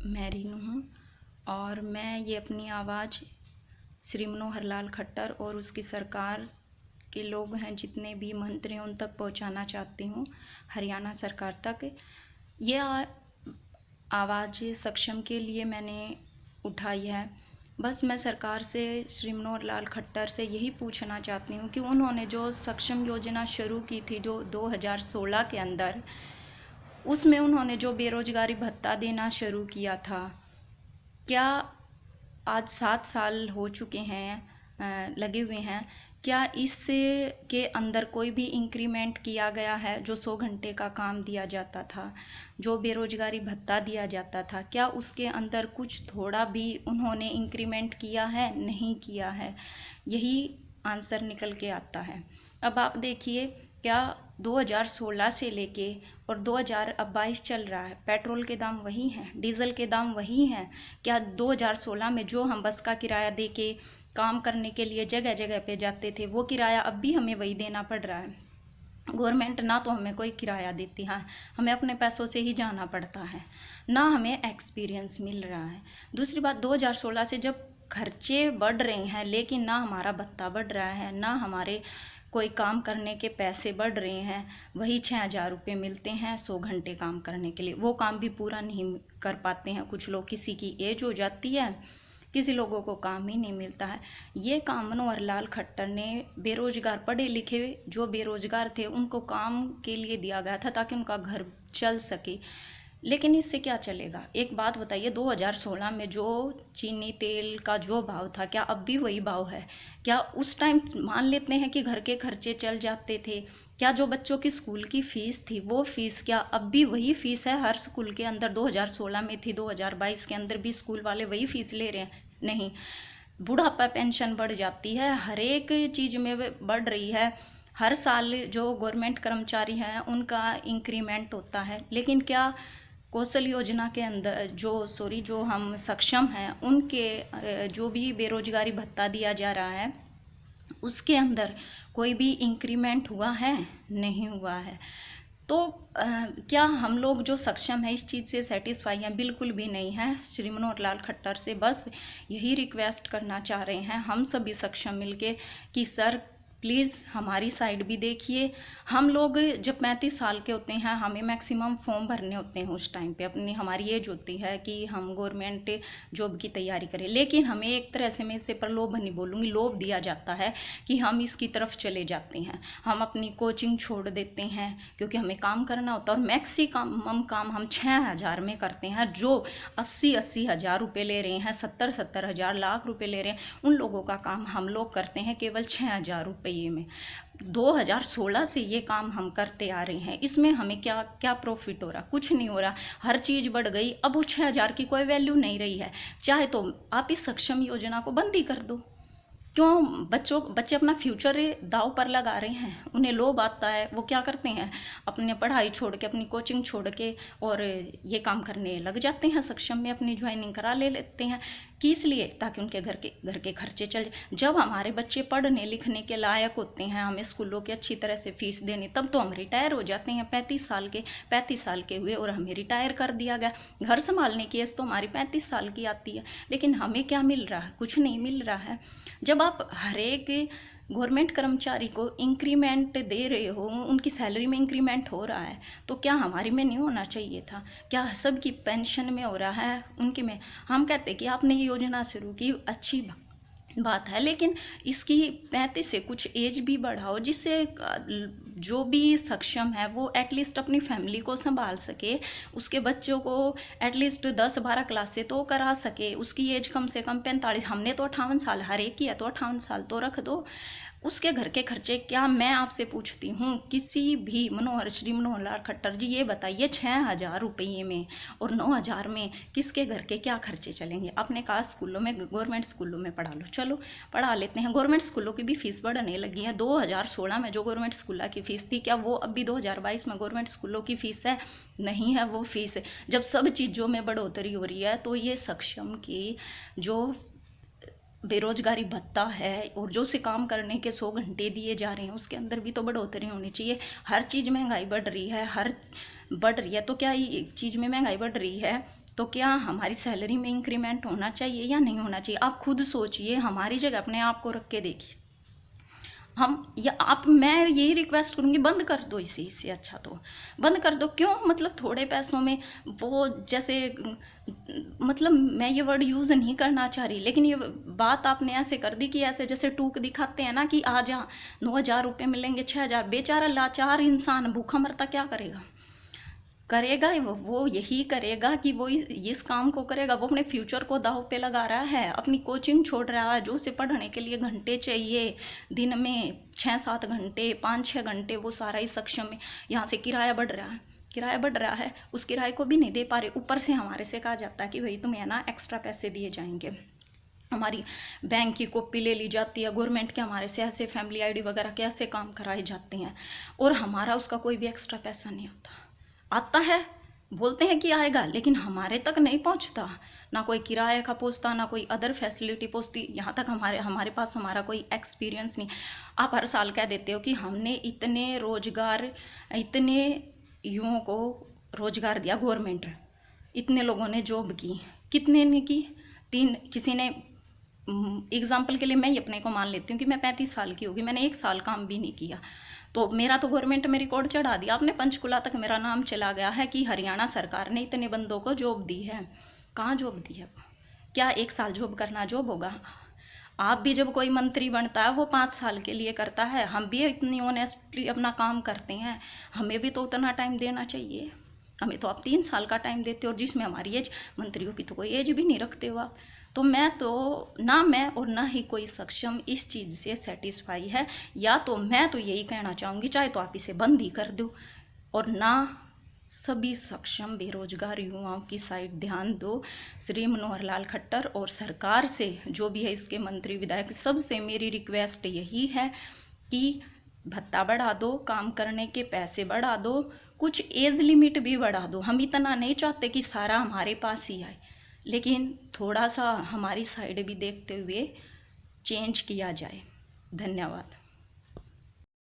मैं रीनू हूँ और मैं ये अपनी आवाज़ श्री मनोहर लाल खट्टर और उसकी सरकार के लोग हैं, जितने भी मंत्री हैं, उन तक पहुँचाना चाहती हूँ, हरियाणा सरकार तक। ये आवाज़ सक्षम के लिए मैंने उठाई है। बस मैं सरकार से, श्री मनोहर लाल खट्टर से यही पूछना चाहती हूँ कि उन्होंने जो सक्षम योजना शुरू की थी जो 2016 के अंदर, उसमें उन्होंने जो बेरोजगारी भत्ता देना शुरू किया था, क्या आज 7 साल हो चुके हैं, लगे हुए हैं, क्या इससे के अंदर कोई भी इंक्रीमेंट किया गया है? जो 100 घंटे का काम दिया जाता था, जो बेरोजगारी भत्ता दिया जाता था, क्या उसके अंदर कुछ थोड़ा भी उन्होंने इंक्रीमेंट किया है? नहीं किया है। यही आंसर निकल के आता है। अब आप देखिए, क्या 2016 से लेके और 2022 चल रहा है, पेट्रोल के दाम वही हैं, डीजल के दाम वही हैं। क्या 2016 में जो हम बस का किराया दे के काम करने के लिए जगह जगह पे जाते थे, वो किराया अब भी हमें वही देना पड़ रहा है? गवर्नमेंट ना तो हमें कोई किराया देती है, हमें अपने पैसों से ही जाना पड़ता है, ना हमें एक्सपीरियंस मिल रहा है। दूसरी बात, 2016 से जब खर्चे बढ़ रहे हैं लेकिन ना हमारा भत्ता बढ़ रहा है, ना हमारे कोई काम करने के पैसे बढ़ रहे हैं, वही 6,000 रुपये मिलते हैं 100 घंटे काम करने के लिए। वो काम भी पूरा नहीं कर पाते हैं कुछ लोग, किसी की एज हो जाती है, किसी लोगों को काम ही नहीं मिलता है। ये काम मनोहर लाल खट्टर ने बेरोजगार, पढ़े लिखे जो बेरोजगार थे, उनको काम के लिए दिया गया था ताकि उनका घर चल सके। लेकिन इससे क्या चलेगा? एक बात बताइए, 2016 में जो चीनी तेल का जो भाव था, क्या अब भी वही भाव है? क्या उस टाइम मान लेते हैं कि घर के खर्चे चल जाते थे? क्या जो बच्चों की स्कूल की फ़ीस थी, वो फ़ीस क्या अब भी वही फ़ीस है हर स्कूल के अंदर? 2016 में थी, 2022 के अंदर भी स्कूल वाले वही फ़ीस ले रहे हैं? नहीं। बुढ़ापा पेंशन बढ़ जाती है, हर एक चीज़ में बढ़ रही है। हर साल जो गवर्नमेंट कर्मचारी हैं उनका इंक्रीमेंट होता है, लेकिन क्या कौशल योजना के अंदर जो हम सक्षम हैं उनके जो भी बेरोजगारी भत्ता दिया जा रहा है, उसके अंदर कोई भी इंक्रीमेंट हुआ है? नहीं हुआ है। तो क्या हम लोग जो सक्षम हैं इस चीज़ से सेटिस्फाई हैं? बिल्कुल भी नहीं है। श्री मनोहर लाल खट्टर से बस यही रिक्वेस्ट करना चाह रहे हैं हम सभी सक्षम मिलके कि सर प्लीज़ हमारी साइड भी देखिए। हम लोग जब 35 साल के होते हैं, हमें मैक्सिमम फॉर्म भरने होते हैं उस टाइम पे, अपनी हमारी एज होती है कि हम गवर्नमेंट जॉब की तैयारी करें, लेकिन हमें एक तरह से, मैं इसे प्रलोभन नहीं बोलूँगी, लोभ दिया जाता है कि हम इसकी तरफ चले जाते हैं, हम अपनी कोचिंग छोड़ देते हैं क्योंकि हमें काम करना होता है। और मैक्सिमम काम हम 6,000 में करते हैं, जो 80-80 हज़ार रुपये ले रहे हैं, 70-70 हज़ार, लाख रुपये ले रहे हैं, उन लोगों का काम हम लोग करते हैं केवल 6,000 रुपये में। 2016 से ये काम हम करते आ रहे हैं, इसमें हमें क्या क्या प्रॉफिट हो रहा? कुछ नहीं हो रहा। हर चीज़ बढ़ गई, अब वो 6,000 की कोई वैल्यू नहीं रही है। चाहे तो आप इस सक्षम योजना को बंद ही कर दो। क्यों? बच्चे अपना फ्यूचर दाव पर लगा रहे हैं, उन्हें लोभ आता है, वो क्या करते हैं, अपने पढ़ाई छोड़ के, अपनी कोचिंग छोड़ के और ये काम करने लग जाते हैं, सक्षम में अपनी ज्वाइनिंग करा ले लेते हैं। किस लिए? ताकि उनके घर के खर्चे चल जाए। जब हमारे बच्चे पढ़ने लिखने के लायक होते हैं, हमें स्कूलों की अच्छी तरह से फीस देनी, तब तो हम रिटायर हो जाते हैं। 35 साल के हुए और हमें रिटायर कर दिया गया। घर संभालने की एज तो हमारी 35 साल की आती है, लेकिन हमें क्या मिल रहा है? कुछ नहीं मिल रहा है। जब आप हर एक गवर्नमेंट कर्मचारी को इंक्रीमेंट दे रहे हो, उनकी सैलरी में इंक्रीमेंट हो रहा है, तो क्या हमारी में नहीं होना चाहिए था? क्या सबकी पेंशन में हो रहा है, उनकी में? हम कहते कि आपने ये योजना शुरू की, अच्छी बात है, लेकिन इसकी 35 से कुछ एज भी बढ़ाओ, जिससे जो भी सक्षम है वो एटलीस्ट अपनी फैमिली को संभाल सके, उसके बच्चों को एटलीस्ट 10-12 क्लास से तो करा सके, उसकी एज कम से कम 45, हमने तो 58 साल, हर एक की है, तो 58 साल तो रख दो। उसके घर के खर्चे क्या, मैं आपसे पूछती हूँ, किसी भी श्री मनोहर लाल खट्टर जी ये बताइए, 6,000 रुपये में और 9,000 में किसके घर के क्या खर्चे चलेंगे? आपने कहा स्कूलों में, गवर्नमेंट स्कूलों में पढ़ा लो, चलो पढ़ा लेते हैं। गवर्नमेंट स्कूलों की भी फीस बढ़ने लगी है। 2016 में जो गवर्नमेंट स्कूलों की फ़ीस थी, क्या वो अब भी 2022 में गवर्नमेंट स्कूलों की फ़ीस है? नहीं है वो फ़ीस। जब सब चीज़ों में बढ़ोतरी हो रही है, तो ये सक्षम की जो बेरोजगारी भत्ता है और जो उसे काम करने के 100 घंटे दिए जा रहे हैं, उसके अंदर भी तो बढ़ोतरी होनी चाहिए। हर चीज़ महंगाई बढ़ रही है, तो क्या एक चीज़ में महंगाई बढ़ रही है तो क्या हमारी सैलरी में इंक्रीमेंट होना चाहिए या नहीं होना चाहिए? आप खुद सोचिए, हमारी जगह अपने आप को रख के देखिए। मैं यही रिक्वेस्ट करूँगी, बंद कर दो इसे, इससे अच्छा तो बंद कर दो। क्यों? मतलब थोड़े पैसों में वो जैसे, मतलब मैं ये वर्ड यूज़ नहीं करना चाह रही, लेकिन ये बात आपने ऐसे कर दी कि ऐसे जैसे टूक दिखाते हैं ना कि आ जा 9,000 रुपये मिलेंगे, 6,000। बेचारा लाचार इंसान भूखा मरता क्या करेगा? वो यही करेगा कि वो इस काम को करेगा। वो अपने फ्यूचर को दांव पे लगा रहा है, अपनी कोचिंग छोड़ रहा है, जो उसे पढ़ने के लिए घंटे चाहिए दिन में 6-7 घंटे, 5-6 घंटे, वो सारा ही सक्षम में। यहाँ से किराया बढ़ रहा है, उस किराए को भी नहीं दे पा रहे। ऊपर से हमारे से कहा जाता है कि भाई तुम्हें ना एक्स्ट्रा पैसे दिए जाएंगे। हमारी बैंक की कॉपी ले ली जाती है, गवर्नमेंट के हमारे से ऐसे फैमिली आईडी वगैरह के ऐसे काम कराए जाते हैं, और हमारा उसका कोई भी एक्स्ट्रा पैसा नहीं आता है। बोलते हैं कि आएगा, लेकिन हमारे तक नहीं पहुंचता। ना कोई किराए का पहुंचता, ना कोई अदर फैसिलिटी पहुंचती। यहाँ तक हमारे पास हमारा कोई एक्सपीरियंस नहीं। आप हर साल कह देते हो कि हमने इतने युवाओं को रोजगार दिया गवर्नमेंट, इतने लोगों ने जॉब की, कितने ने की? 3 किसी ने। एग्जाम्पल के लिए मैं ही अपने को मान लेती हूँ कि मैं 35 साल की होगी, मैंने 1 साल काम भी नहीं किया, तो मेरा तो गवर्नमेंट में रिकॉर्ड चढ़ा दिया आपने। पंचकुला तक मेरा नाम चला गया है कि हरियाणा सरकार ने इतने बंदों को जॉब दी है। कहाँ जॉब दी है? क्या 1 साल जॉब करना जॉब होगा? आप भी जब कोई मंत्री बनता है वो 5 साल के लिए करता है। हम भी इतनी ऑनेस्टली अपना काम करते हैं, हमें भी तो उतना टाइम देना चाहिए। हमें तो आप 3 साल का टाइम देते हो, और जिसमें हमारी एज, मंत्रियों की तो कोई एज भी नहीं रखते हो आप। तो मैं और ना ही कोई सक्षम इस चीज़ से सेटिस्फाई है। या तो मैं तो यही कहना चाहूँगी, चाहे तो आप इसे बंद ही कर दो, और ना सभी सक्षम बेरोजगार युवाओं की साइड ध्यान दो। श्री मनोहर लाल खट्टर और सरकार से, जो भी है इसके मंत्री विधायक, सबसे मेरी रिक्वेस्ट यही है कि भत्ता बढ़ा दो, काम करने के पैसे बढ़ा दो, कुछ एज लिमिट भी बढ़ा दो। हम इतना नहीं चाहते कि सारा हमारे पास ही आए, लेकिन थोड़ा सा हमारी साइड भी देखते हुए चेंज किया जाए। धन्यवाद।